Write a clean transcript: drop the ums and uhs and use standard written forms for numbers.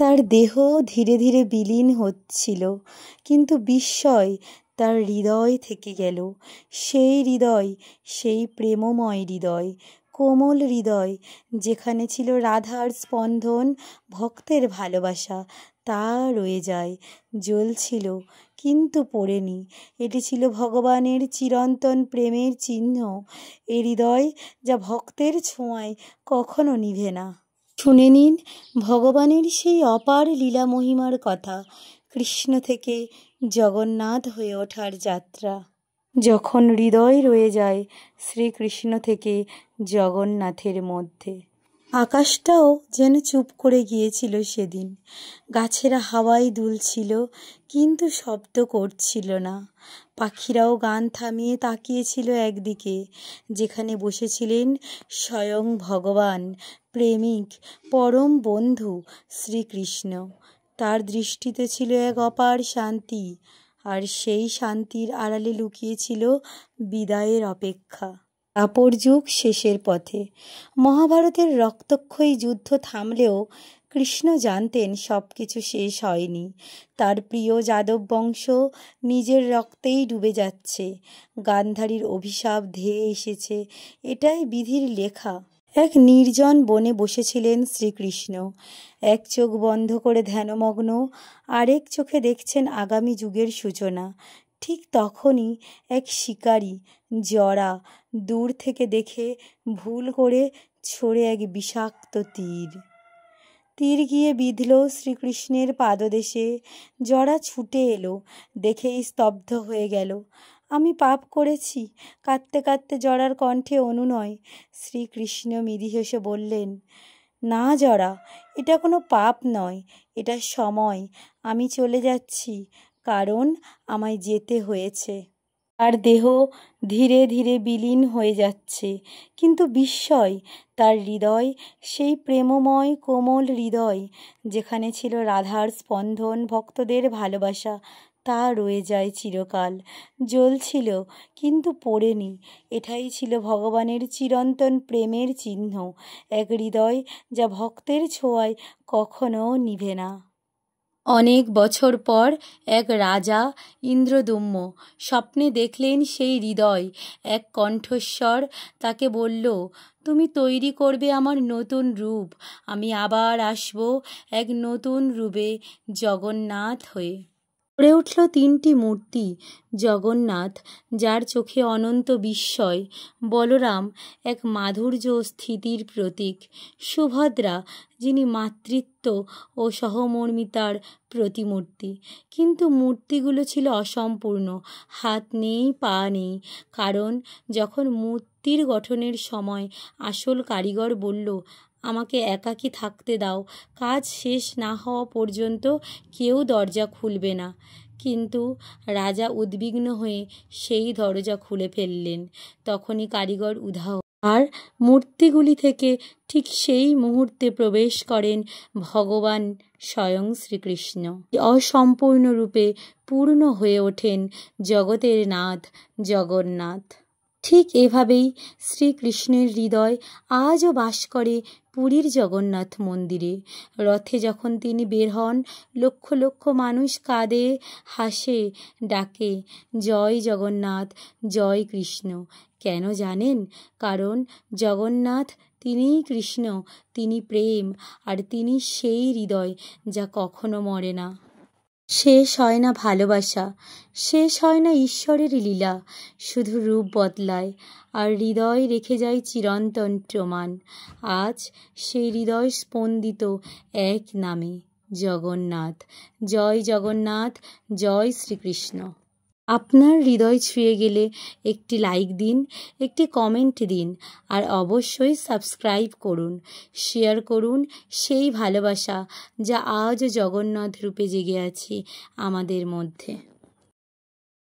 তার দেহ ধীরে ধীরে বিলীন হচ্ছিল, কিন্তু বিস্ময় তার হৃদয় থেকে গেল। সেই হৃদয়, সেই প্রেমময় হৃদয়, কোমল হৃদয়, যেখানে ছিল রাধার স্পন্দন, ভক্তের ভালোবাসা, তা রয়ে যায়। জ্বলছিল কিন্তু পোড়েনি। এটি ছিল ভগবানের চিরন্তন প্রেমের চিহ্ন। এ হৃদয় যা ভক্তের ছোঁয়ায় কখনো নিভে না। শুনে নিন ভগবানের সেই অপার লীলা মহিমার কথা, কৃষ্ণ থেকে জগন্নাথ হয়ে ওঠার যাত্রা। যখন হৃদয় রয়ে যায় শ্রীকৃষ্ণ থেকে জগন্নাথের মধ্যে। আকাশটাও যেন চুপ করে গিয়েছিল সেদিন। গাছেরা হাওয়ায় দুলছিল, কিন্তু শব্দ করছিল না। পাখিরাও গান থামিয়ে তাকিয়েছিল একদিকে, যেখানে বসেছিলেন স্বয়ং ভগবান, প্রেমিক, পরম বন্ধু শ্রীকৃষ্ণ। তার দৃষ্টিতে ছিল এক অপার শান্তি, আর সেই শান্তির আড়ালে লুকিয়েছিল বিদায়ের অপেক্ষা। দ্বাপর যুগ শেষের পথে। মহাভারতের রক্তক্ষয়ী যুদ্ধ থামলেও কৃষ্ণ জানতেন সব কিছু শেষ হয়নি। তার প্রিয় যাদব বংশ নিজের রক্তেই ডুবে যাচ্ছে। গান্ধারীর অভিশাপ ধেয়ে এসেছে, এটাই বিধির লেখা। এক নির্জন বনে বসেছিলেন শ্রীকৃষ্ণ। এক চোখ বন্ধ করে ধ্যানমগ্ন, আরেক চোখে দেখছেন আগামী যুগের সূচনা। ঠিক তখনই এক শিকারী জরা দূর থেকে দেখে ভুল করে ছড়ে এক বিষাক্ত তীর। তীর গিয়ে বিঁধল শ্রীকৃষ্ণের পাদদেশে। জরা ছুটে এলো, দেখেই স্তব্ধ হয়ে গেল। আমি পাপ করেছি, কাঁদতে কাঁদতে জরার কণ্ঠে অনুনয়। শ্রীকৃষ্ণ মৃদু হেসে বললেন, না জরা, এটা কোনো পাপ নয়, এটা সময়। আমি চলে যাচ্ছি, কারণ আমায় যেতে হয়েছে। তার দেহ ধীরে ধীরে বিলীন হয়ে যাচ্ছে, কিন্তু বিস্ময় তার হৃদয়, সেই প্রেমময় কোমল হৃদয়, যেখানে ছিল রাধার স্পন্দন, ভক্তদের ভালোবাসা, তা রয়ে যায় চিরকাল। জ্বলছিল কিন্তু পোড়েনি। এটাই ছিল ভগবানের চিরন্তন প্রেমের চিহ্ন, এক হৃদয় যা ভক্তের ছোঁয়ায় কখনো নিভে না। অনেক বছর পর এক রাজা ইন্দ্রদুম্ন স্বপ্নে দেখলেন সেই হৃদয়। এক কণ্ঠস্বর তাকে বলল, তুমি তৈরি করবে আমার নতুন রূপ, আমি আবার আসব এক নতুন রূপে, জগন্নাথ হয়ে। গড়ে উঠল তিনটি মূর্তি। জগন্নাথ, যার চোখে অনন্ত বিস্ময়, বলরাম, এক মাধুর্য ও স্থিতির প্রতীক, সুভদ্রা, যিনি মাতৃত্ব ও সহমর্মিতার প্রতিমূর্তি। কিন্তু মূর্তিগুলো ছিল অসম্পূর্ণ, হাত নেই, পা নেই। কারণ যখন মূর্তির গঠনের সময় আসল কারিগর বলল, আমাকে একাকী থাকতে দাও, কাজ শেষ না হওয়া পর্যন্ত কেউ দরজা খুলবে না। কিন্তু রাজা উদ্বিগ্ন হয়ে সেই দরজা খুলে ফেললেন। তখনই কারিগর উধাও, আর মূর্তিগুলি থেকে ঠিক সেই মুহূর্তে প্রবেশ করেন ভগবান স্বয়ং শ্রীকৃষ্ণ। অসম্পূর্ণ রূপে পূর্ণ হয়ে ওঠেন জগতের নাথ জগন্নাথ। ঠিক এভাবেই শ্রীকৃষ্ণের হৃদয় আজও বাস করে পুরীর জগন্নাথ মন্দিরে। রথে যখন তিনি বের হন, লক্ষ লক্ষ মানুষ কাঁদে, হাসে, ডাকে, জয় জগন্নাথ, জয় কৃষ্ণ। কেন জানেন? কারণ জগন্নাথ তিনিই কৃষ্ণ, তিনি প্রেম, আর তিনি সেই হৃদয় যা কখনো মরে না। শেষ হয় না ভালোবাসা, শেষ হয় না ঈশ্বরের লীলা, শুধু রূপ বদলায় আর হৃদয় রেখে যায় চিরন্তন প্রমাণ। আজ সেই হৃদয় স্পন্দিত এক নামে, জগন্নাথ। জয় জগন্নাথ, জয় শ্রীকৃষ্ণ। আপনার হৃদয় ছুঁয়ে গেলে একটি লাইক দিন, একটি কমেন্ট দিন, আর অবশ্যই সাবস্ক্রাইব করুন, শেয়ার করুন সেই ভালোবাসা যা আজও জগন্নাথ রূপে জেগে আছে আমাদের মধ্যে।